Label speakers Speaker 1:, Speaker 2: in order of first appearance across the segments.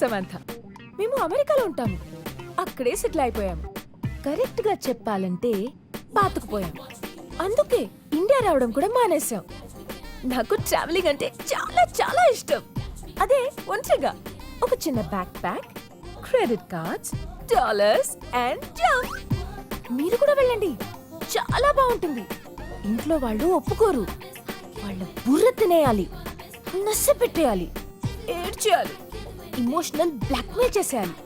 Speaker 1: సమంత. మేము అమెరికాలో ఉంటాము. అక్కడే సెటిల్ అయిపోయాము. కరెక్ట్ గా చెప్పాలంటే పాతుకుపోయాము. అందుకే ఇండియా రావడం కూడా మానేశాం. నాకు ట్రావెలింగ్ అంటే చాలా చాలా ఇష్టం. అదే ఒంటరిగా ఒక చిన్న back pack, credit cards, dollars and jump. మీరు కూడా వెళ్ళండి, చాలా బాగుంటుంది. ఇంట్లో వాళ్ళు ఒప్పుకోరు. వాళ్ళ బుర్ర తినేయాలి, నచ్చ పెట్టేయాలి, ఏడ్చేయాలి, ఇమోషనల్ బ్లాక్మెయిల్ చేసేయాలి.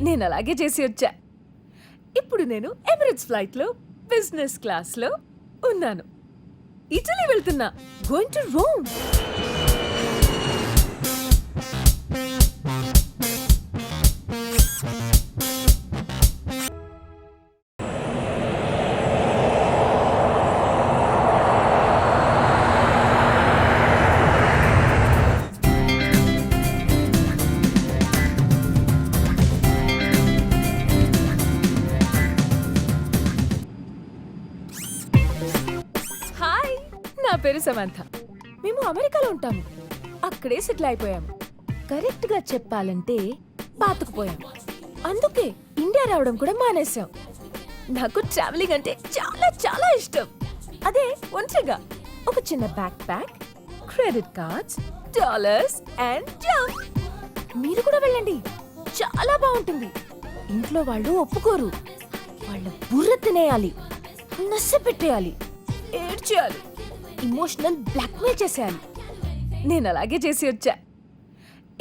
Speaker 1: నేను అలాగే చేసి వచ్చా. ఇప్పుడు నేను ఎమిరేట్స్ ఫ్లైట్ లో బిజినెస్ క్లాస్ లో ఉన్నాను. ఇటలీ వెళ్తున్నా, గోయింగ్ టు రోమ్. హాయ్, నా పేరు సమంత. మేము అమెరికాలో ఉంటాము. అక్కడే సెటిల్ అయిపోయాము. కరెక్ట్ గా చెప్పాలంటే పాతుకుపోయాము. అందుకే ఇండియా రావడం కూడా మానేశాం. నాకు ట్రావెలింగ్ అంటే చాలా చాలా ఇష్టం. అదే ఒంటరిగా ఒక చిన్న back pack, credit cards, dollars and jump. మీరు కూడా వెళ్ళండి, చాలా బాగుంటుంది. ఇంట్లో వాళ్ళు ఒప్పుకోరు. వాళ్ళ బుర్ర తినేయాలి, నచ్చ పెట్టేయాలి, ఏడ్చేయాలి, ఇమోషనల్ బ్లాక్మెయిల్ చేసేయాలి. నేను అలాగే చేసి వచ్చా.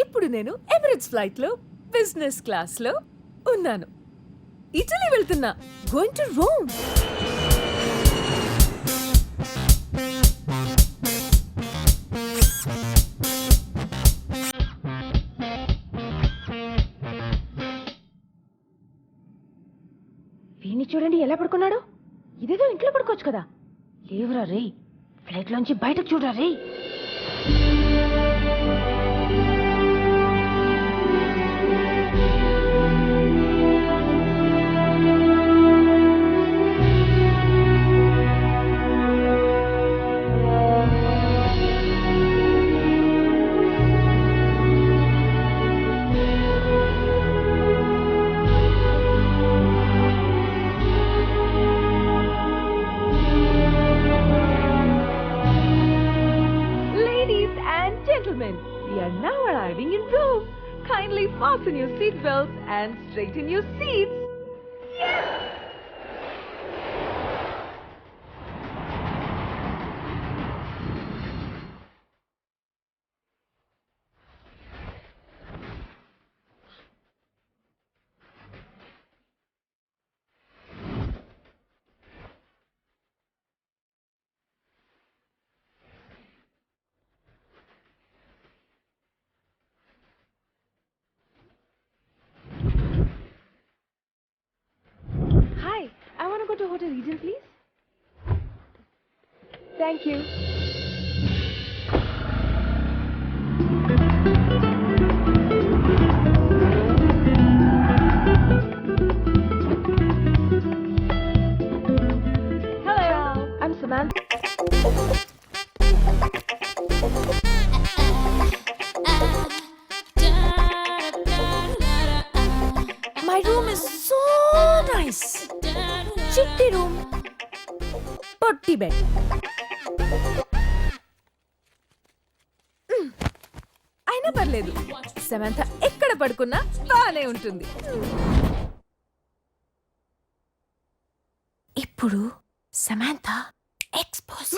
Speaker 1: ఇప్పుడు నేను ఎమిరేట్స్ ఫ్లైట్ లో బిజినెస్ క్లాస్ లో ఉన్నాను. ఇటలీ వెళ్తున్నా, గోయింగ్ టు రోమ్. వీణ్ణి చూడండి ఎలా పడుకున్నాడు. ఇదేదో ఇంట్లో పడుకోవచ్చు కదా. లేవురా రే, ఫ్లైట్ లోంచి బయటకు చూడరా రే. We are now arriving in Rome. Kindly fasten your seat belts and straighten your seats. Yes! Hi, I want to go to Hotel Eden, please. Thank you. Hello, I'm Samantha. My room is so nice. చిట్టి room, పొట్టి bed. అయినా పర్లేదు, సమంత ఎక్కడ పడుకున్నా బానే ఉంటుంది. ఇప్పుడు Samantha expose.